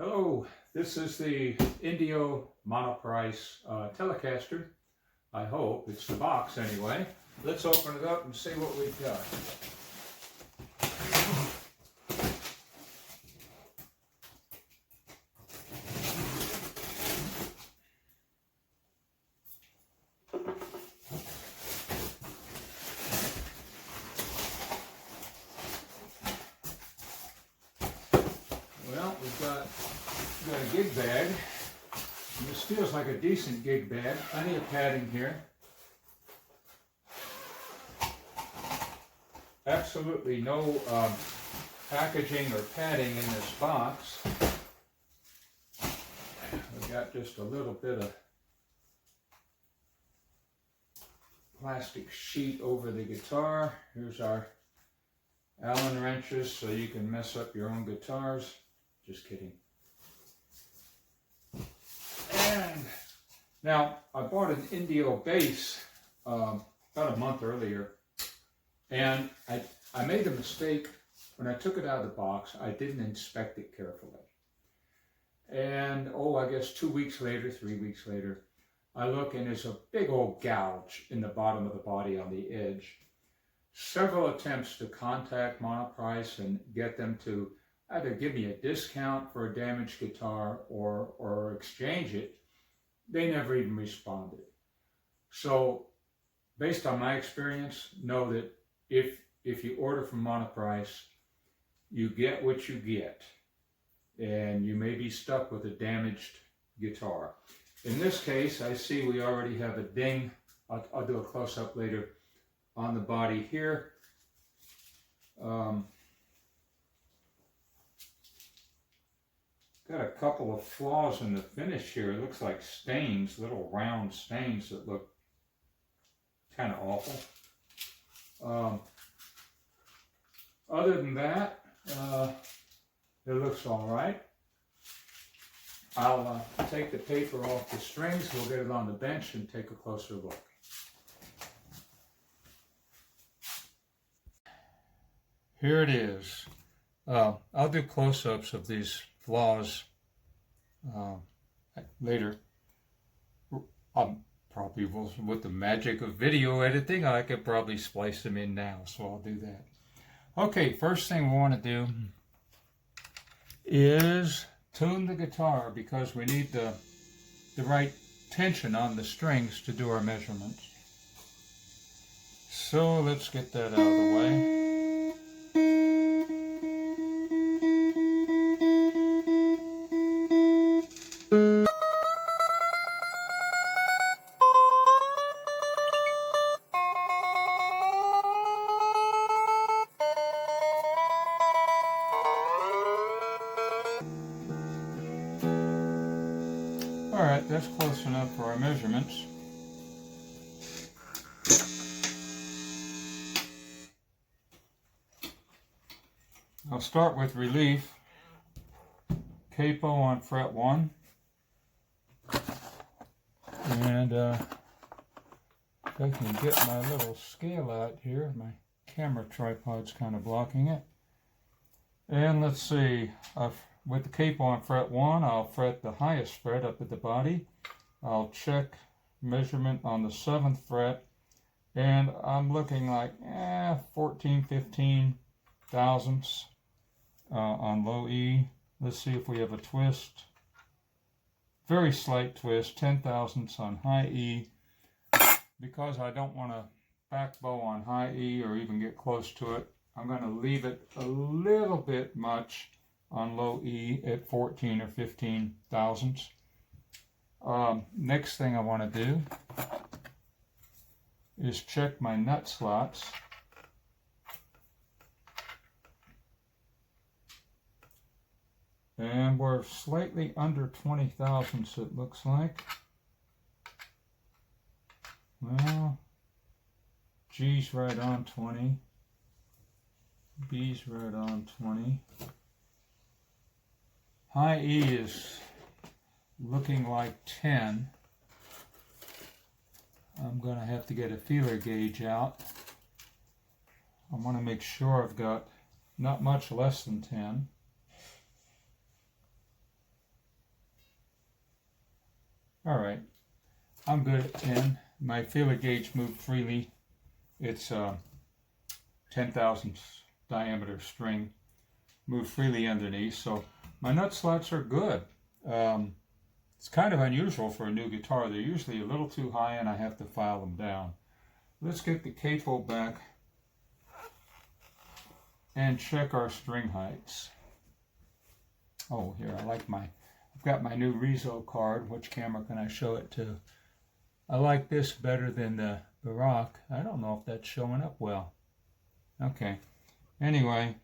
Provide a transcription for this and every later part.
Hello, this is the Indio Monoprice Telecaster. I hope. It's the box anyway. Let's open it up and see what we've got. Well, we've got a gig bag. And this feels like a decent gig bag. Plenty of padding here. Absolutely no packaging or padding in this box. We've got just a little bit of plastic sheet over the guitar. Here's our Allen wrenches so you can mess up your own guitars. Just kidding. And now I bought an Indio bass about a month earlier, and I made a mistake when I took it out of the box. I didn't inspect it carefully. And I guess 2 weeks later, 3 weeks later, I look and there's a big old gouge in the bottom of the body on the edge. Several attempts to contact Monoprice and get them to either give me a discount for a damaged guitar or exchange it. They never even responded. So based on my experience, know that if you order from Monoprice, you get what you get, and you may be stuck with a damaged guitar. In this case, I see we already have a ding. I'll do a close-up later on the body here. Got a couple of flaws in the finish here. It looks like stains, little round stains that look kind of awful. Other than that, it looks all right. I'll take the paper off the strings. We'll get it on the bench and take a closer look. Here it is. I'll do close-ups of these flaws later. Probably with the magic of video editing, I could probably splice them in now, so I'll do that. Okay, first thing we want to do is tune the guitar, because we need the right tension on the strings to do our measurements. So let's get that out of the way. Alright, that's close enough for our measurements. I'll start with relief. Capo on fret 1. And if I can get my little scale out here, my camera tripod's kind of blocking it. And let's see, with the capo on fret 1, I'll fret the highest fret up at the body. I'll check measurement on the 7th fret, and I'm looking like 14, 15 thousandths on low E. Let's see if we have a twist. Very slight twist, 10 thousandths on high E. Because I don't want to back bow on high E or even get close to it, I'm going to leave it a little bit much on low E at 14 or 15 thousandths. Next thing I want to do is check my nut slots. And we're slightly under 20 thousandths, it looks like. Well, G's right on 20. B's right on 20. High E is looking like 10. I'm going to have to get a feeler gauge out. I want to make sure I've got not much less than 10. All right, I'm good at 10. My feeler gauge moved freely. It's 10 thousandths diameter string, moved freely underneath, so my nut slots are good. It's kind of unusual for a new guitar. They're usually a little too high and I have to file them down. Let's get the capo back and check our string heights. Oh, here, I've got my new Rizzo card. Which camera can I show it to? I like this better than the Baroque. I don't know if that's showing up well. Okay. Anyway,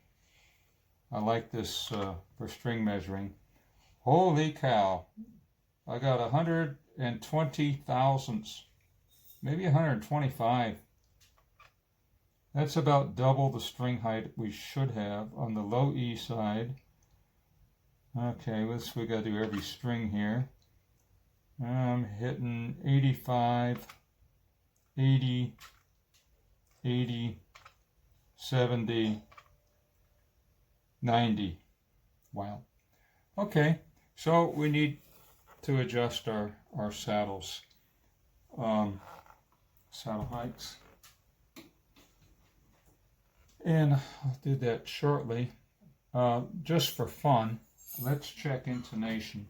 I like this for string measuring. Holy cow. I got 120 thousandths, maybe 125. That's about double the string height we should have on the low E side. Okay, we got to do every string here. I'm hitting 85, 80, 80, 70, 90. Wow. Okay, so we need to adjust our saddles, saddle heights. And I'll do that shortly. Just for fun, let's check intonation.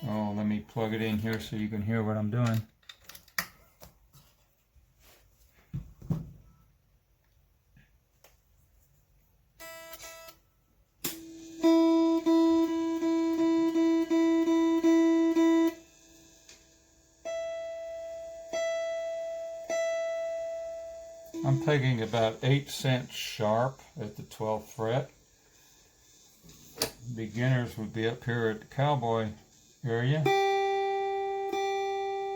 Oh, let me plug it in here so you can hear what I'm doing. I'm pegging about 8 cents sharp at the 12th fret. Beginners would be up here at the cowboy area.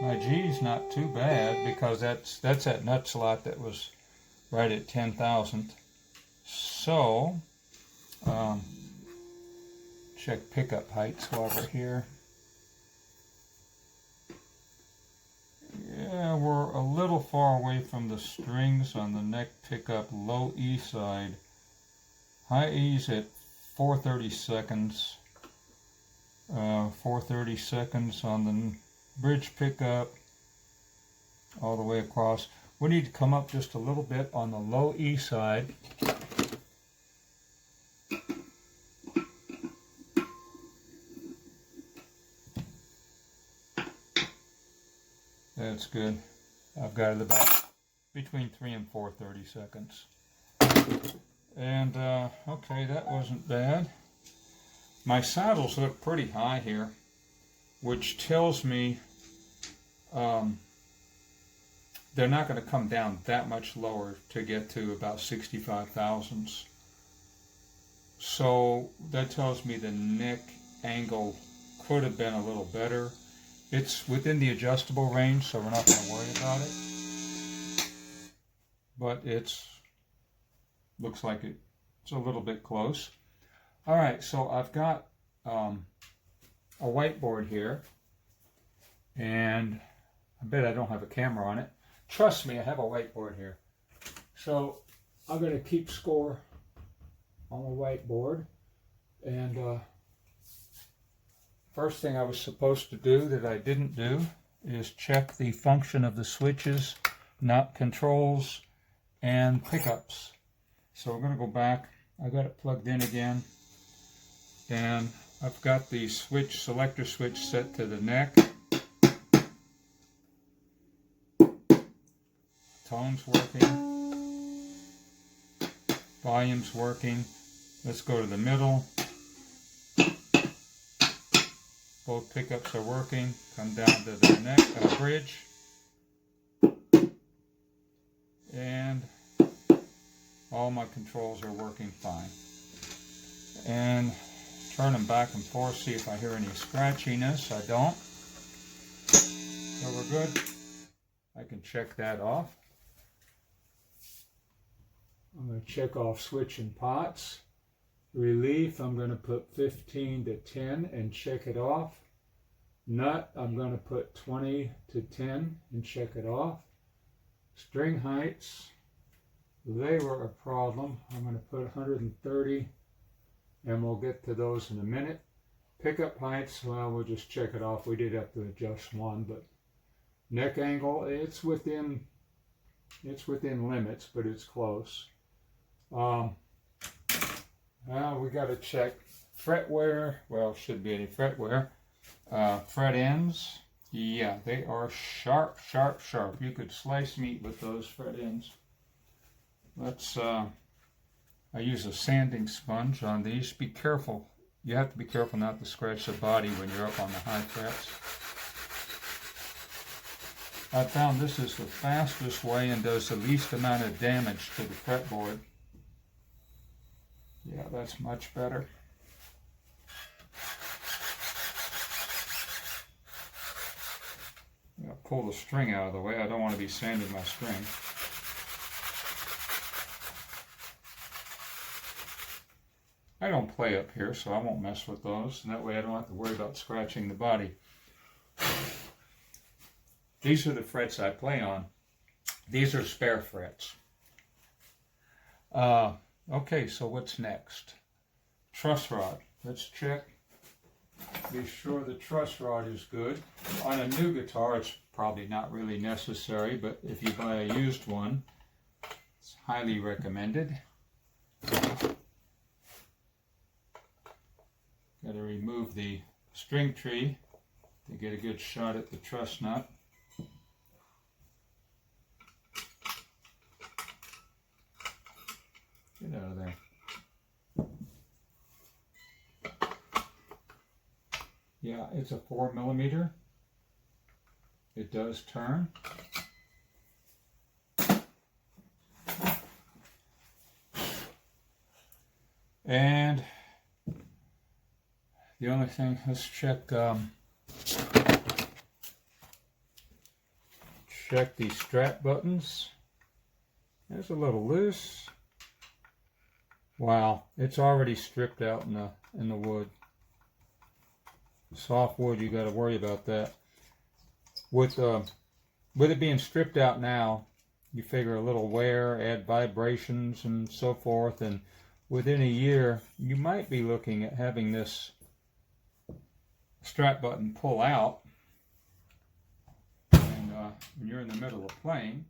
My G's not too bad because that's that nut slot that was right at 10,000. So, check pickup heights while we're here. Yeah, we're a little far away from the strings on the neck pickup low E side. High E's at 4/30 seconds. 4/30 seconds on the bridge pickup all the way across. We need to come up just a little bit on the low E side. That's good. I've got it about between 3 and 4/30 seconds. And okay, that wasn't bad. My saddles look pretty high here, which tells me they're not going to come down that much lower to get to about 65 thousandths. So that tells me the neck angle could have been a little better. It's within the adjustable range, so we're not going to worry about it. But looks like it's a little bit close. All right, so I've got a whiteboard here, and I bet I don't have a camera on it. Trust me, I have a whiteboard here. So I'm going to keep score on the whiteboard, and first thing I was supposed to do that I didn't do is check the function of the switches, not controls, and pickups. So we're going to go back. I got it plugged in again, and I've got the selector switch set to the neck. Tone's working. Volume's working. Let's go to the middle. Both pickups are working. Come down to the neck, bridge. And all my controls are working fine. And turn them back and forth, see if I hear any scratchiness. I don't. So we're good. I can check that off. I'm going to check off switch and pots. Relief, I'm going to put 15 to 10 and check it off. Nut, I'm going to put 20 to 10 and check it off. String heights, they were a problem. I'm going to put 130, and we'll get to those in a minute. Pickup heights, well, we'll just check it off. We did have to adjust one, but neck angle, it's within limits, but it's close. Well, we got to check fret wear. Well, should be any fret wear. Fret ends, yeah, they are sharp, sharp, sharp. You could slice meat with those fret ends. Let's, I use a sanding sponge on these. Be careful. You have to be careful not to scratch the body when you're up on the high frets. I found this is the fastest way and does the least amount of damage to the fretboard. Yeah, that's much better. Yeah, pull the string out of the way. I don't want to be sanding my string. I don't play up here, so I won't mess with those, and that way I don't have to worry about scratching the body. These are the frets I play on. These are spare frets. Okay, so what's next? Truss rod. Let's check. Be sure the truss rod is good. On a new guitar, it's probably not really necessary, but if you buy a used one, it's highly recommended. Got to remove the string tree to get a good shot at the truss nut. Get out of there. Yeah, it's a 4mm. It does turn. And the only thing, let's check check the strap buttons. There's a little loose. Wow, it's already stripped out in the wood. Soft wood, you got to worry about that. With it being stripped out now, you figure a little wear, add vibrations and so forth, and within a year, you might be looking at having this strap button pull out, and when you're in the middle of playing.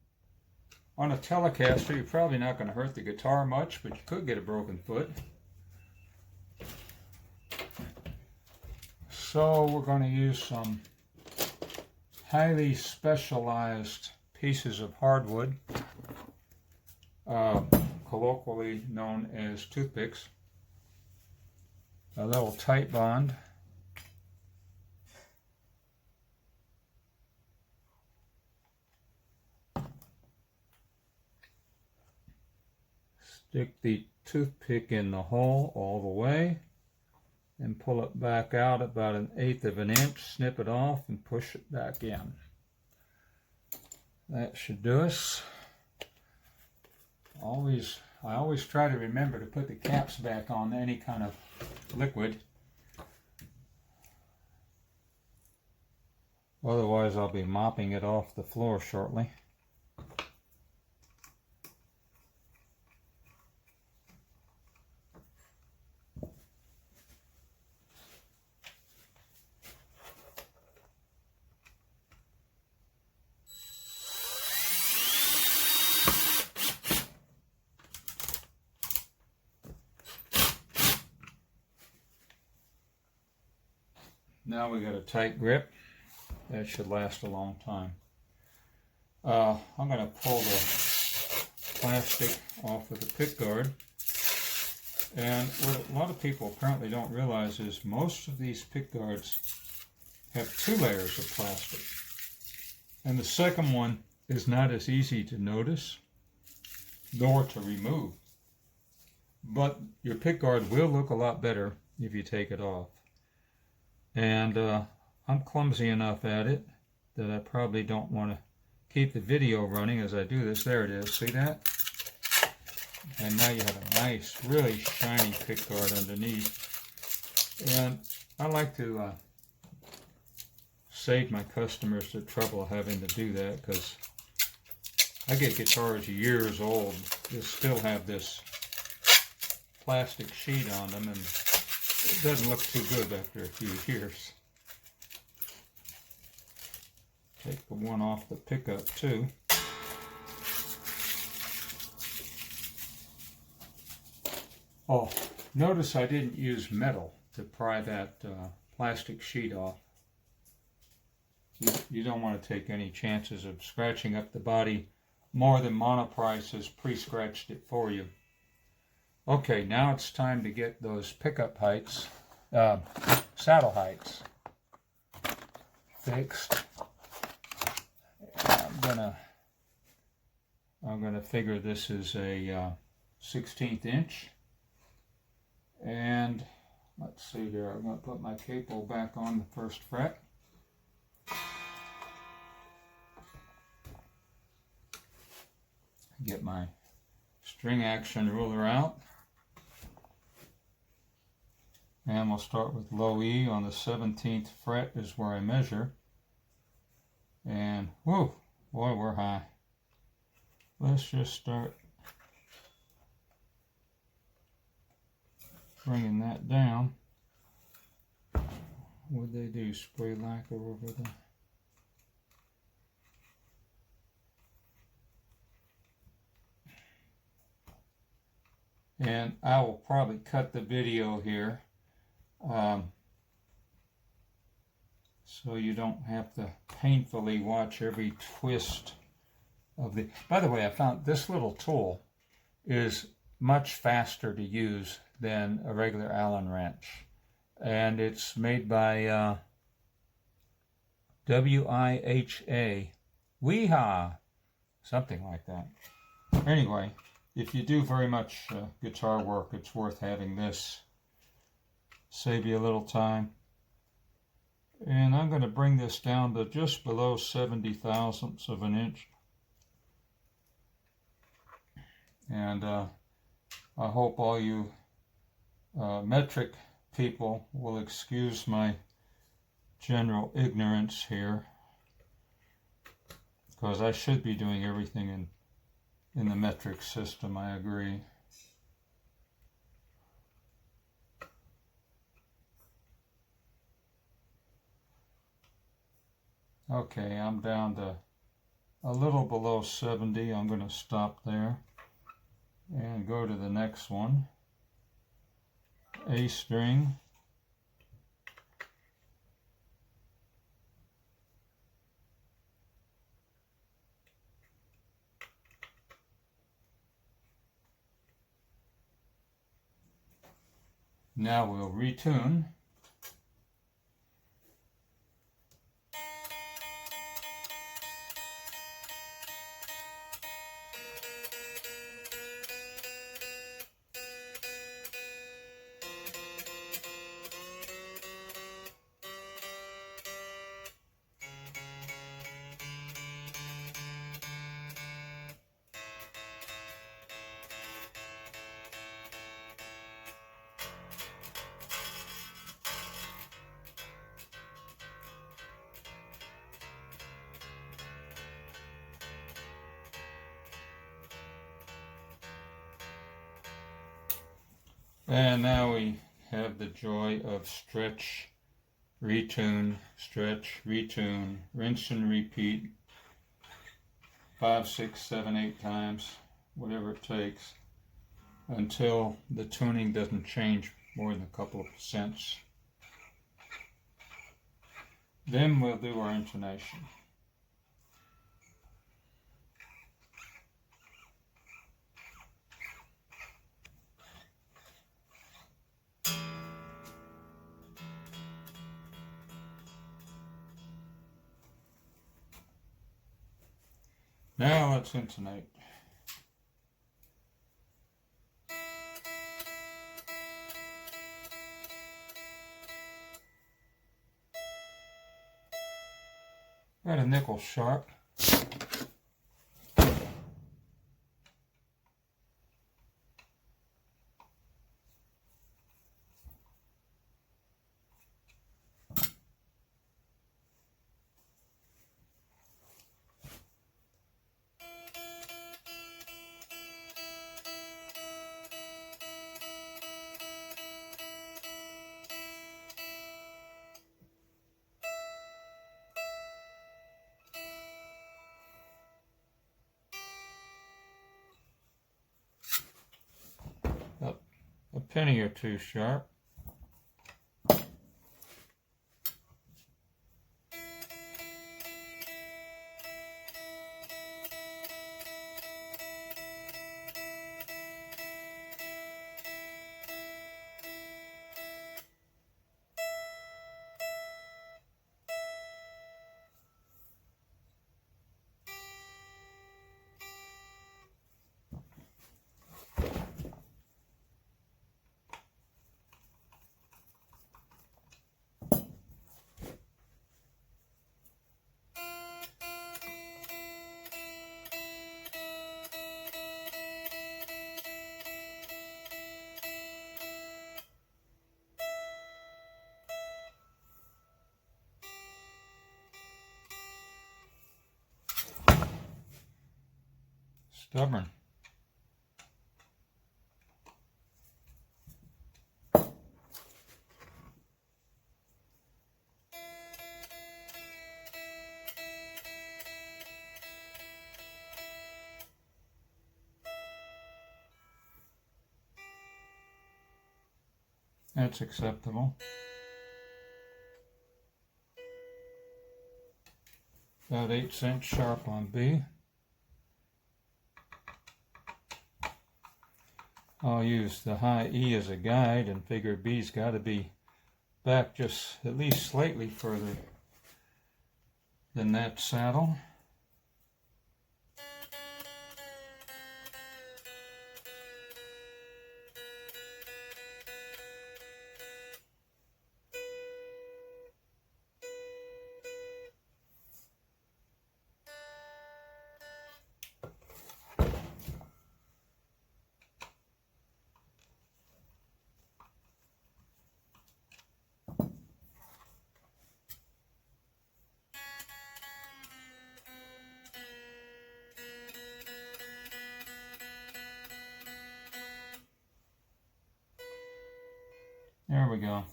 On a Telecaster, you're probably not going to hurt the guitar much, but you could get a broken foot. So we're going to use some highly specialized pieces of hardwood, colloquially known as toothpicks. A little tight bond. Stick the toothpick in the hole all the way and pull it back out about 1/8 of an inch, snip it off and push it back in. That should do us. I always try to remember to put the caps back on any kind of liquid. Otherwise I'll be mopping it off the floor shortly. Now we got a tight grip. That should last a long time. I'm going to pull the plastic off of the pickguard. And what a lot of people apparently don't realize is most of these pickguards have 2 layers of plastic. And the second one is not as easy to notice nor to remove. But your pickguard will look a lot better if you take it off. And I'm clumsy enough at it that I probably don't want to keep the video running as I do this. There it is, see that? And now you have a nice, really shiny pickguard underneath. And I like to save my customers the trouble of having to do that, because I get guitars years old that still have this plastic sheet on them, and it doesn't look too good after a few years. Take the one off the pickup too. Oh, notice I didn't use metal to pry that plastic sheet off. You don't want to take any chances of scratching up the body more than Monoprice has pre-scratched it for you. Okay, now it's time to get those pickup heights, saddle heights fixed. I'm gonna figure this is a 16th inch, and let's see here. I'm gonna put my capo back on the first fret. Get my string action ruler out, and we'll start with low E on the 17th fret is where I measure, and whoa, boy, we're high. Let's just start bringing that down. What'd they do, spray lacquer over there? And I will probably cut the video here so you don't have to painfully watch every twist of the... By the way, I found this little tool is much faster to use than a regular Allen wrench. And it's made by W-I-H-A, Weehaw, something like that. Anyway, if you do very much guitar work, it's worth having this. Save you a little time. And I'm going to bring this down to just below 70 thousandths of an inch. And I hope all you metric people will excuse my general ignorance here, because I should be doing everything in the metric system, I agree. Okay, I'm down to a little below 70. I'm going to stop there and go to the next one. A string. Now we'll retune. And now we have the joy of stretch, retune, stretch, retune, rinse and repeat 5, 6, 7, 8 times, whatever it takes, until the tuning doesn't change more than a couple of cents. Then we'll do our intonation. Now let's intonate. Got a nickel sharp. penny or two sharp. Stubborn. That's acceptable. About 8 cents sharp on B. I'll use the high E as a guide and figure B's got to be back just at least slightly further than that saddle. There we go.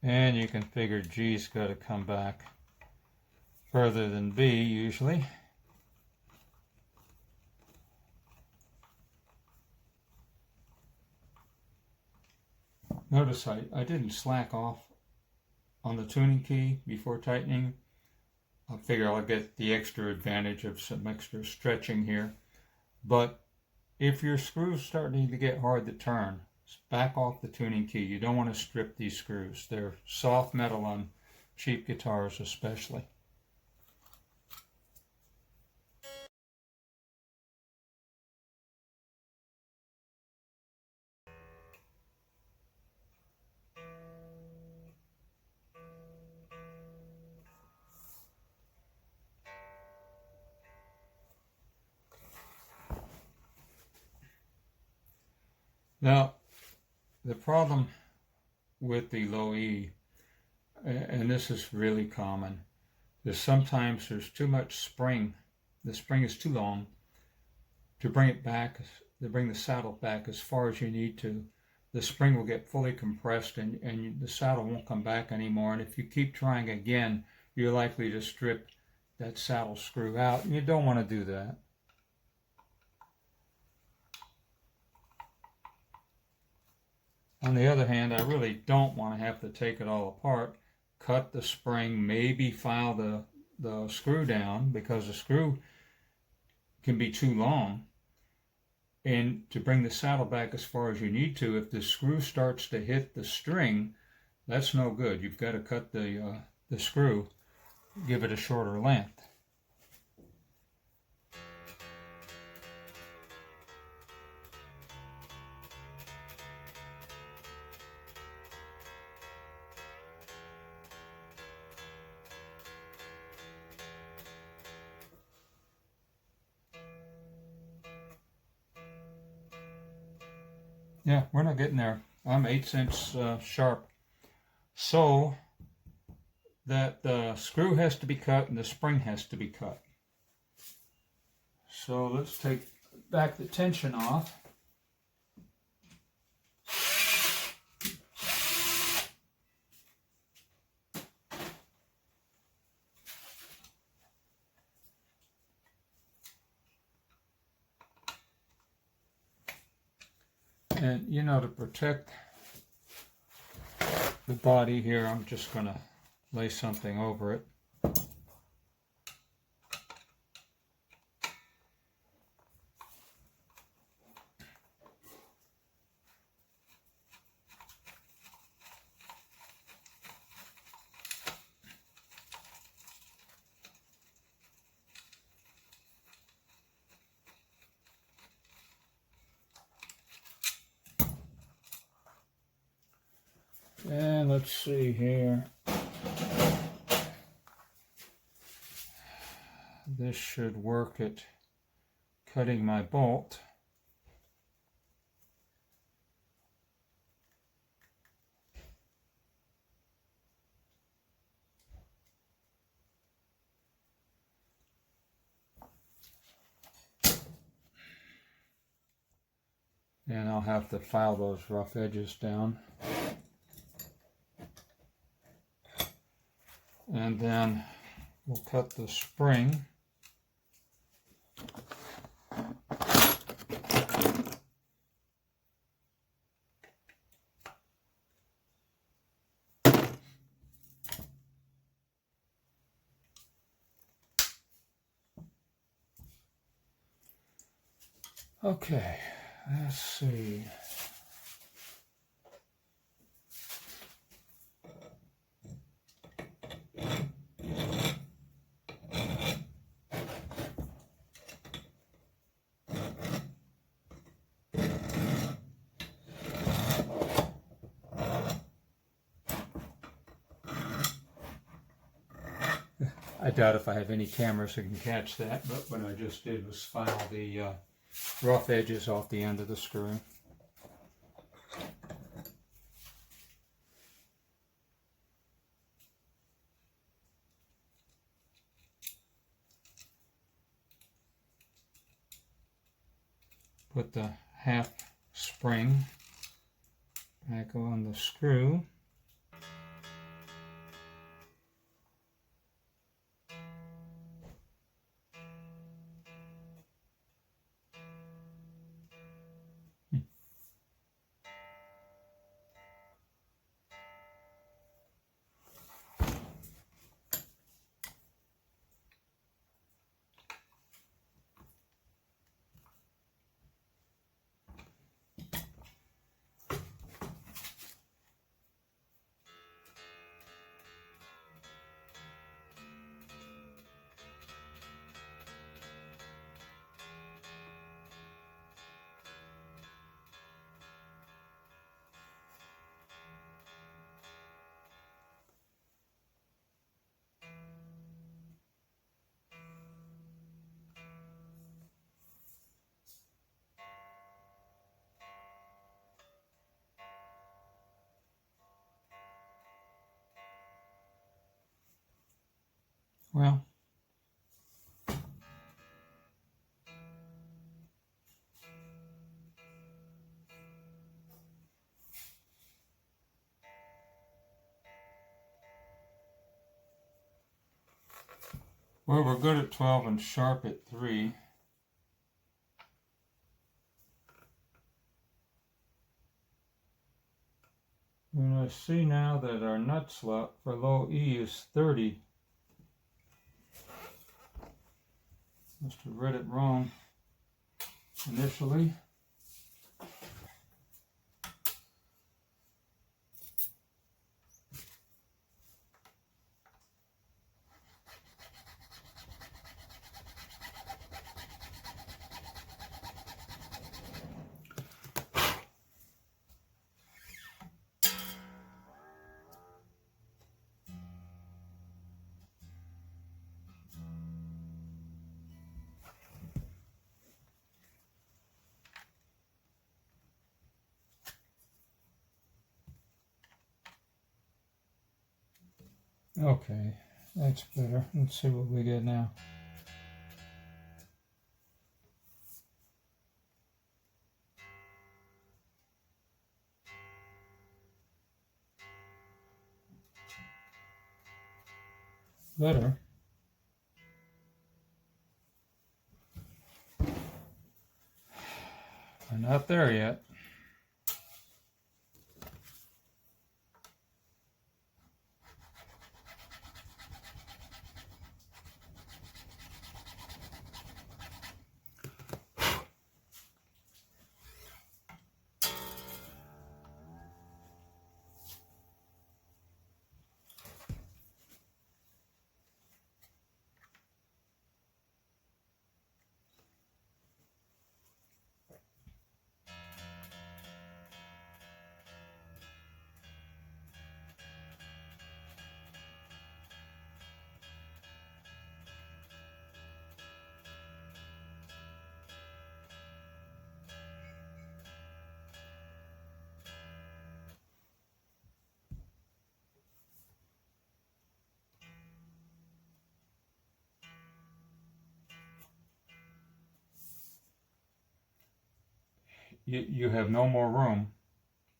And you can figure G's got to come back further than B usually. Notice I didn't slack off on the tuning key before tightening. I figure I'll get the extra advantage of some extra stretching here. But if your screws starting to get hard to turn, back off the tuning key. You don't want to strip these screws. They're soft metal on cheap guitars especially. Now, the problem with the low E, and this is really common, is sometimes there's too much spring. The spring is too long to bring it back, to bring the saddle back as far as you need to. The spring will get fully compressed and the saddle won't come back anymore. And if you keep trying again, you're likely to strip that saddle screw out. And you don't want to do that. On the other hand, I really don't want to have to take it all apart, cut the spring, maybe file the screw down because the screw can be too long. And to bring the saddle back as far as you need to, if the screw starts to hit the string, that's no good. You've got to cut the screw, give it a shorter length. Yeah, we're not getting there. I'm 8 cents sharp. So that the screw has to be cut and the spring has to be cut. So let's take back the tension off. And you know, to protect the body here, I'm just going to lay something over it. And let's see here. This should work at cutting my bolt. And I'll have to file those rough edges down. And then we'll cut the spring. Okay, let's see. I doubt if I have any cameras that can catch that, but what I just did was file the rough edges off the end of the screw. Put the half spring back on the screw. Well, we're good at 12 and sharp at 3. And I see now that our nut slot for low E is 30. Must have read it wrong initially. Okay, that's better. Let's see what we get now. Better. We're not there yet. you have no more room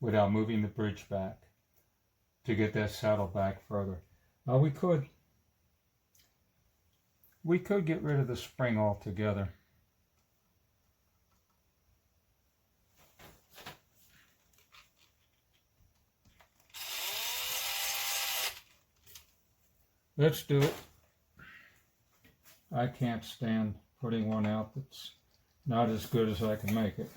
without moving the bridge back to get that saddle back further. Now we could get rid of the spring altogether. Let's do it. I can't stand putting one out that's not as good as I can make it.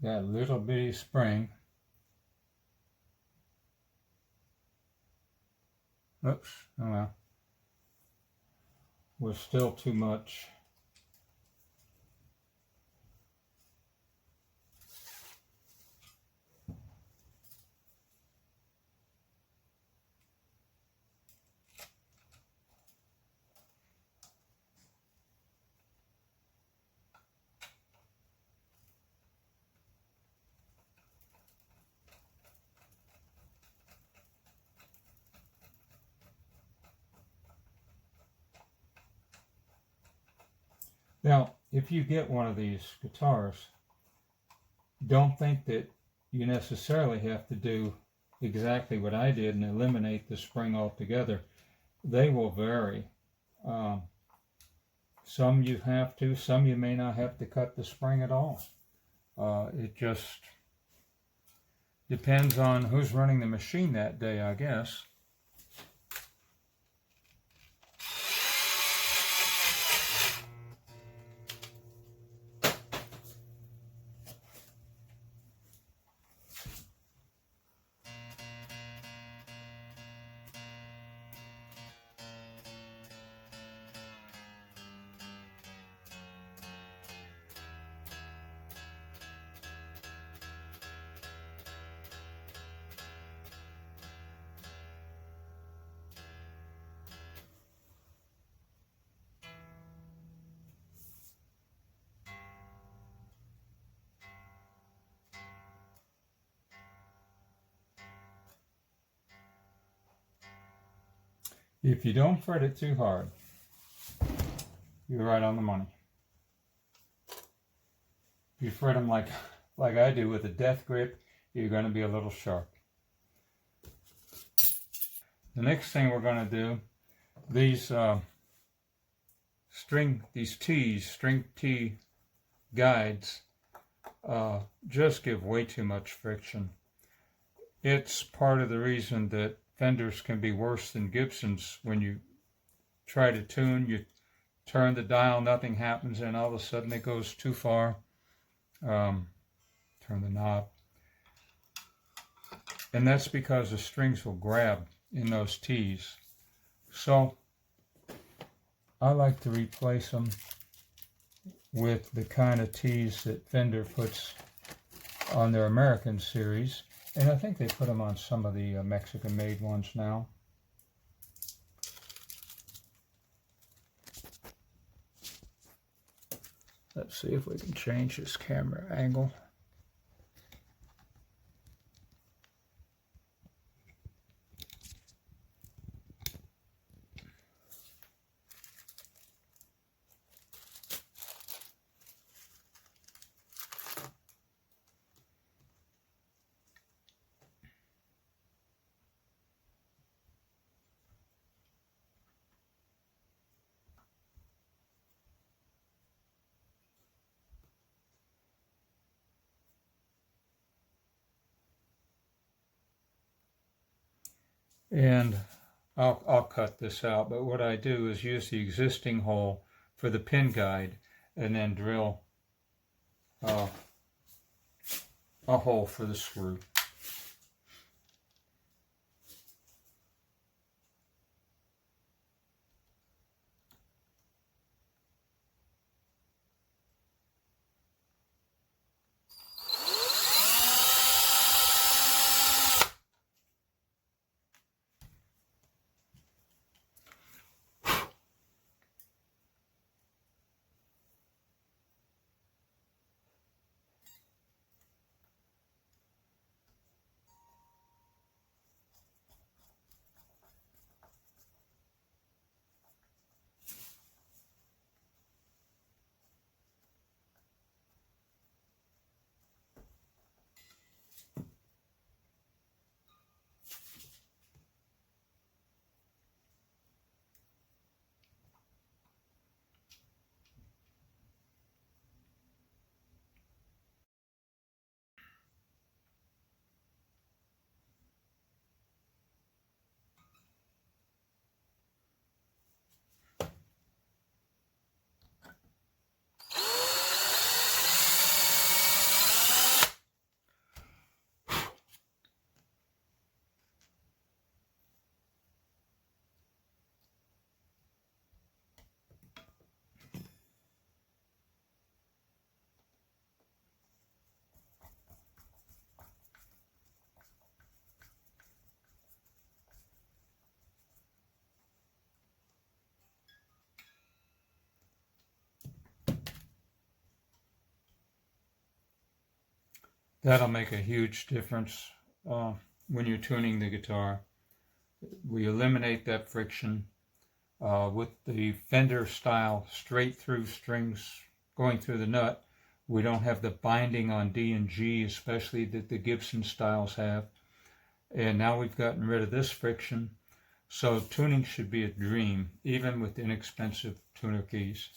That little bitty spring. Oops, oh well. Was still too much. Now, if you get one of these guitars, don't think that you necessarily have to do exactly what I did and eliminate the spring altogether. They will vary. Some you have to, some you may not have to cut the spring at all. It just depends on who's running the machine that day, I guess. If you don't fret it too hard, you're right on the money. If you fret them like I do with a death grip, you're going to be a little sharp. The next thing we're going to do, these string T guides just give way too much friction. It's part of the reason that Fenders can be worse than Gibsons. When you try to tune, you turn the dial, nothing happens, and all of a sudden it goes too far. Turn the knob. And that's because the strings will grab in those T's. So I like to replace them with the kind of T's that Fender puts on their American series. And I think they put them on some of the Mexican-made ones now. Let's see if we can change this camera angle. And I'll cut this out, but what I do is use the existing hole for the pin guide and then drill a hole for the screw. That'll make a huge difference when you're tuning the guitar. We eliminate that friction with the Fender style straight through strings going through the nut. We don't have the binding on D and G, especially that the Gibson styles have. And now we've gotten rid of this friction. So tuning should be a dream, even with inexpensive tuner keys.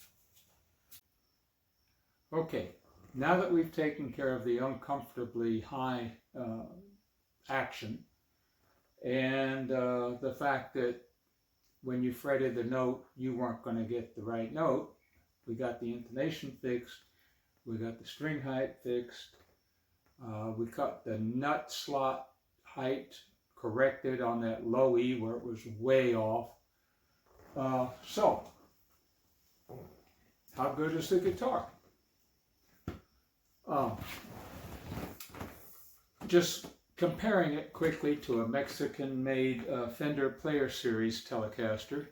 Okay, now that we've taken care of the uncomfortably high action and the fact that when you fretted the note, you weren't going to get the right note, we got the intonation fixed, we got the string height fixed, we cut the nut slot height corrected on that low E where it was way off. So, how good is the guitar? Just comparing it quickly to a Mexican-made Fender Player Series Telecaster,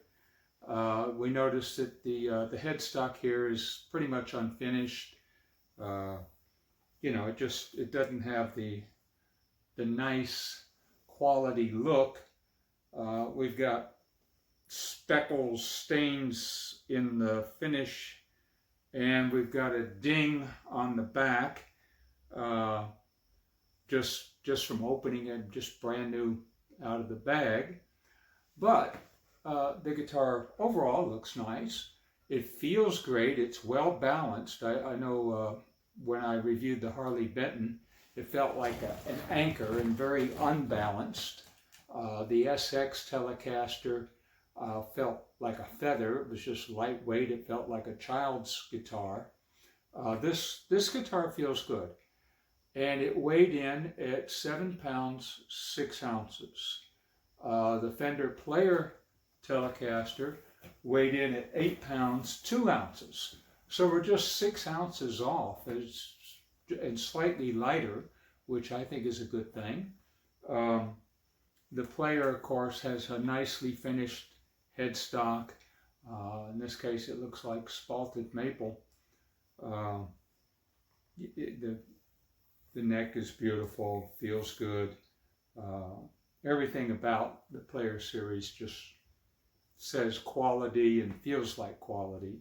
we noticed that the headstock here is pretty much unfinished. You know, it doesn't have the nice quality look. We've got speckles, stains in the finish, and we've got a ding on the back, just from opening it, just brand new out of the bag. But the guitar overall looks nice. It feels great. It's well balanced. I know when I reviewed the Harley Benton, it felt like an anchor and very unbalanced. The SX Telecaster felt like a feather. It was just lightweight. It felt like a child's guitar. This guitar feels good. And it weighed in at 7 pounds, 6 ounces. The Fender Player Telecaster weighed in at 8 pounds, 2 ounces. So we're just 6 ounces off, and slightly lighter, which I think is a good thing. The Player, of course, has a nicely finished headstock. In this case, it looks like spalted maple. The neck is beautiful, feels good. Everything about the Player Series just says quality and feels like quality.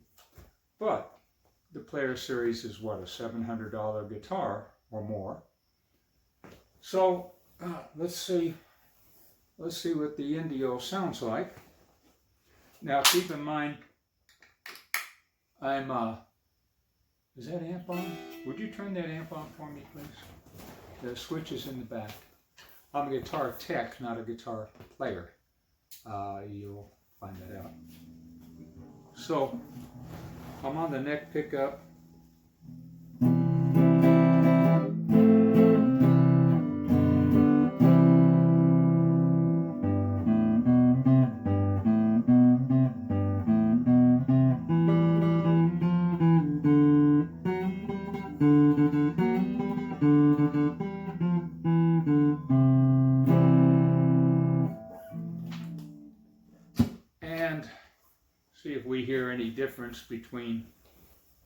But the Player Series is what, a $700 guitar or more. So let's see what the Indio sounds like. Now keep in mind, is that amp on? Would you turn that amp on for me, please? The switch is in the back. I'm a guitar tech, not a guitar player. You'll find that out. So, I'm on the neck pickup. And see if we hear any difference between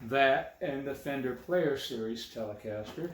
that and the Fender Player Series Telecaster.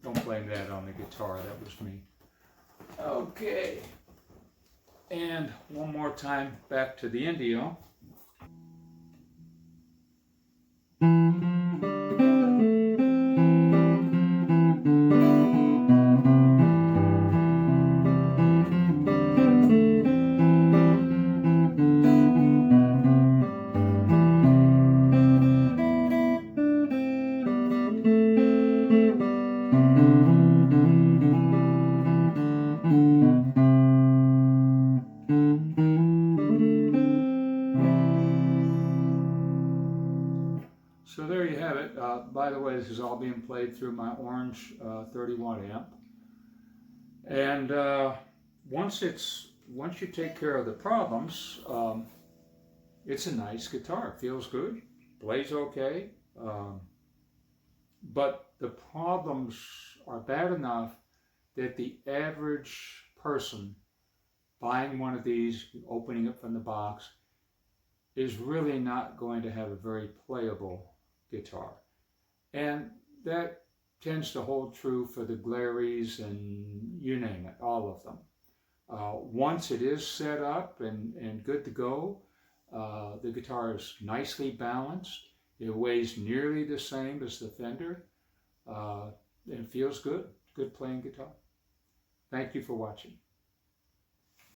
Don't blame that on the guitar, that was me. Okay, and one more time back to the Indio. there you have it. By the way, this is all being played through my orange 30-watt amp. And once you take care of the problems, it's a nice guitar. It feels good, plays okay, but the problems are bad enough that the average person buying one of these, opening it from the box, is really not going to have a very playable guitar. And that tends to hold true for the Glaries and you name it, all of them. Once it is set up and good to go, the guitar is nicely balanced. It weighs nearly the same as the Fender. And it feels good. Good playing guitar. Thank you for watching.